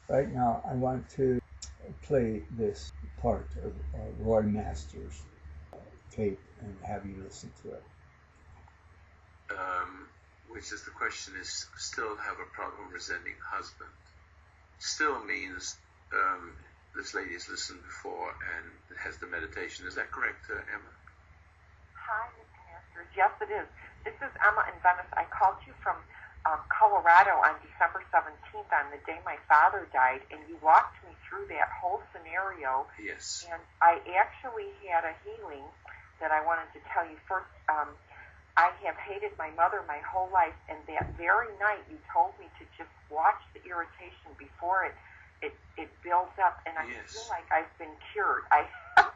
Right now, I want to play this part of Roy Masters' tape and have you listen to it. Which is the question is still have a problem resenting husband. Still means this lady has listened before and has the meditation. Is that correct, Emma? Hi, Mr. Masters. Yes, it is. This is Emma in Venice. I called you from Colorado on December 17th on the day my father died, and you walked me through that whole scenario. Yes. And I actually had a healing that I wanted to tell you first. I have hated my mother my whole life, and that very night you told me to just watch the irritation before it builds up, and I Yes. feel like I've been cured.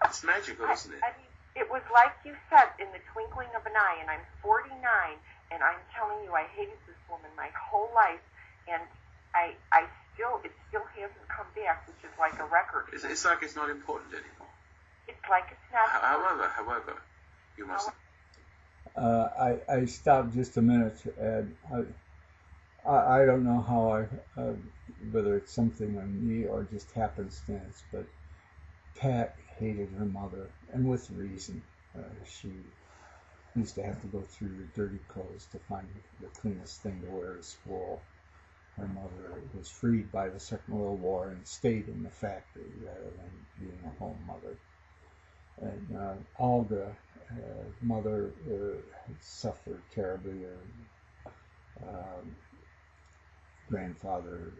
It's magical, isn't it? I mean, it was like you said, in the twinkling of an eye, and I'm 49, and I'm telling you, I hated this woman my whole life, and it still hasn't come back, which is like a record. It's like it's not important anymore. It's like it's not. However, you must. I stopped just a minute to add. I don't know how whether it's something on me or just happenstance, but Pat hated her mother, and with reason. She used to have to go through the dirty clothes to find the cleanest thing to wear to school. Her mother was freed by the Second World War and stayed in the factory rather than being a home mother. And Olga, mother, suffered terribly. Her grandfather,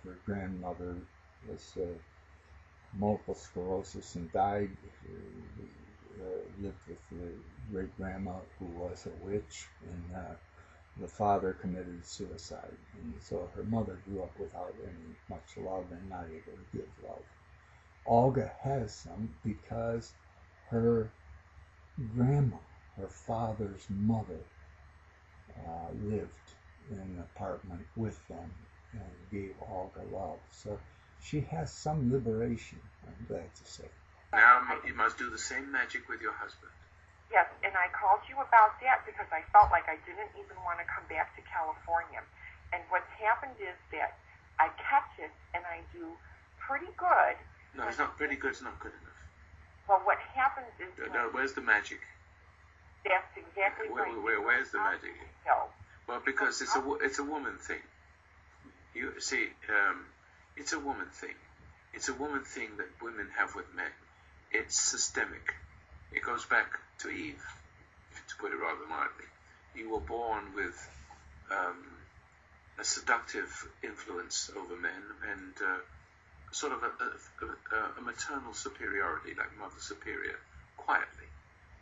her grandmother was multiple sclerosis and died. Lived with the great grandma who was a witch, and the father committed suicide. And so her mother grew up without any much love and not able to give love. Olga has some because her grandma, her father's mother, lived in an apartment with them and gave Olga love. So she has some liberation, I'm glad to say. Now you must do the same magic with your husband. Yes, and I called you about that because I felt like I didn't even want to come back to California. And what's happened is that I catch it and I do pretty good. No, it's not pretty good. It's not good enough. Well, what happens is... No, where's the magic? That's exactly right. Where's the magic? No. Well, because it's a woman thing. You see, it's a woman thing. It's a woman thing that women have with men. It's systemic. It goes back to Eve, to put it rather mildly. You were born with a seductive influence over men and sort of a maternal superiority, like Mother Superior, quietly.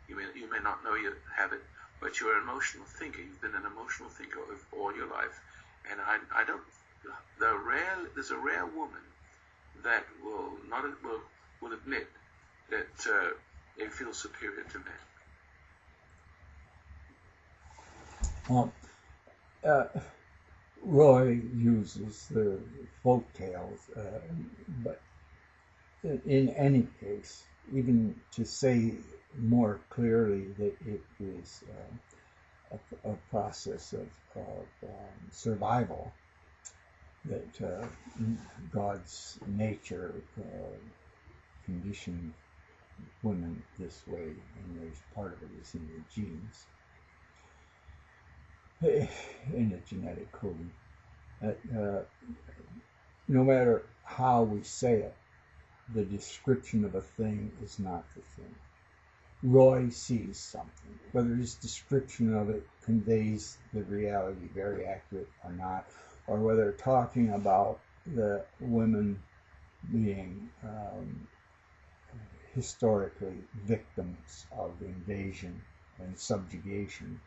You may not know you have it, but you're an emotional thinker. You've been an emotional thinker all your life, and I don't. There's a rare woman that will admit that they feel superior to men. Well, Roy uses the folk tales, but in any case, even to say more clearly that it is a process of survival, that God's nature conditioned women this way, and there's part of it is in the genes, in the genetic coding. No matter how we say it, the description of a thing is not the thing. Roy sees something. Whether his description of it conveys the reality very accurate or not, or whether talking about the women being historically victims of invasion and subjugation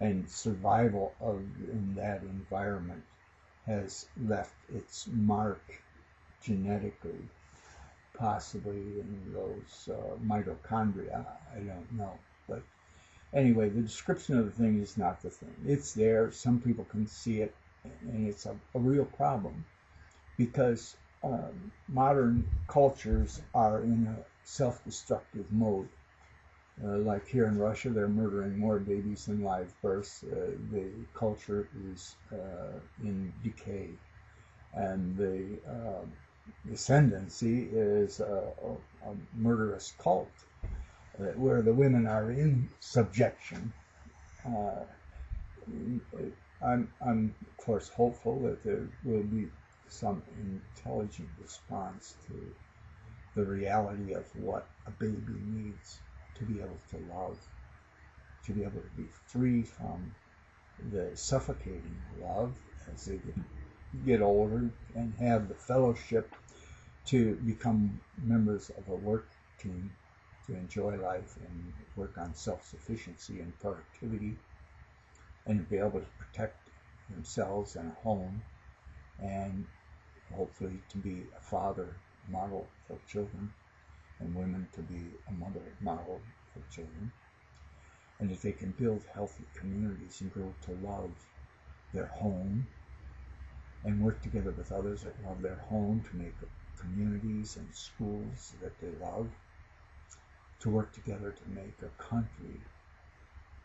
and survival in that environment has left its mark genetically, possibly in those mitochondria. I don't know. But anyway, the description of the thing is not the thing. It's there. Some people can see it, and it's a real problem because modern cultures are in a self-destructive mode. Like here in Russia, they're murdering more babies than live births. The culture is in decay. and the ascendancy is a murderous cult where the women are in subjection. I'm of course hopeful that there will be some intelligent response to the reality of what a baby needs to be able to love, to be able to be free from the suffocating love as they get older, and have the fellowship to become members of a work team, to enjoy life and work on self-sufficiency and productivity, and be able to protect themselves and a home, and hopefully to be a father model for children, and women to be a mother model for children, and if they can build healthy communities and grow to love their home and work together with others that love their home to make communities and schools that they love, to work together to make a country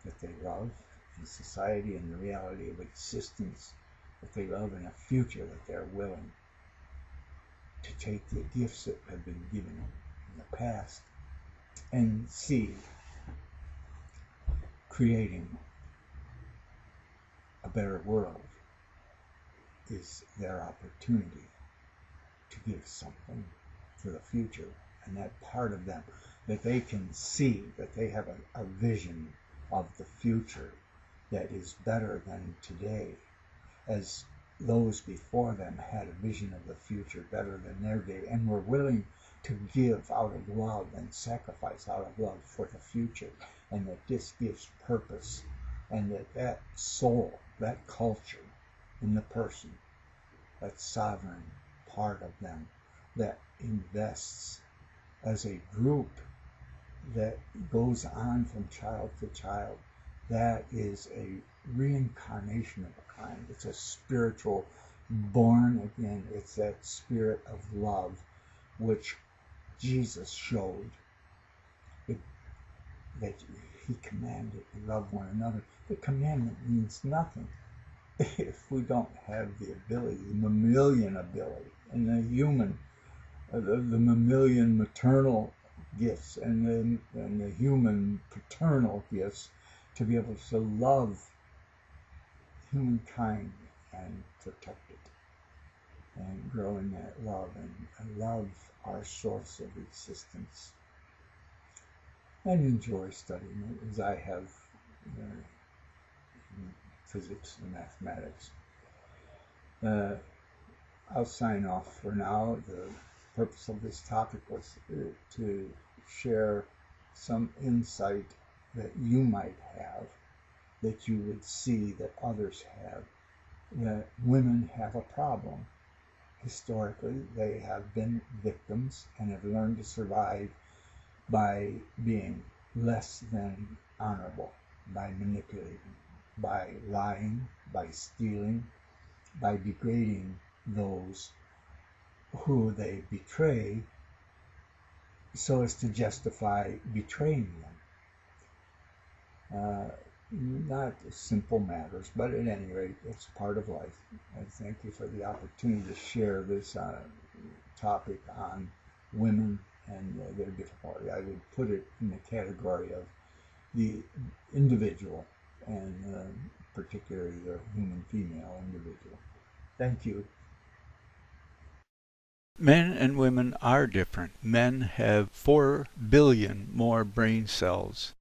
that they love, and society and the reality of existence that they love, and a future that they're willing to take the gifts that have been given in the past and see creating a better world is their opportunity to give something for the future. And that part of them, that they can see, that they have a vision of the future that is better than today, as those before them had a vision of the future better than their day, and were willing to give out of love and sacrifice out of love for the future, and that this gives purpose, and that soul, that culture in the person, that sovereign part of them that invests as a group that goes on from child to child, that is a reincarnation of a kind. It's a spiritual born again. It's that spirit of love which Jesus showed that he commanded to love one another. The commandment means nothing if we don't have the ability, the mammalian ability, and the human, the mammalian maternal gifts, and the human paternal gifts to be able to love humankind and protect it and grow in that love and love our source of existence and enjoy studying it as I have in physics and mathematics. I'll sign off for now. The purpose of this topic was to share some insight that you might have, that you would see that others have, that women have a problem. Historically, they have been victims and have learned to survive by being less than honorable, by manipulating, by lying, by stealing, by degrading those who they betray so as to justify betraying them. Not simple matters, but at any rate, it's part of life. And thank you for the opportunity to share this topic on women and their difficulty. I would put it in the category of the individual, and particularly the human female individual. Thank you. Men and women are different. Men have 4 billion more brain cells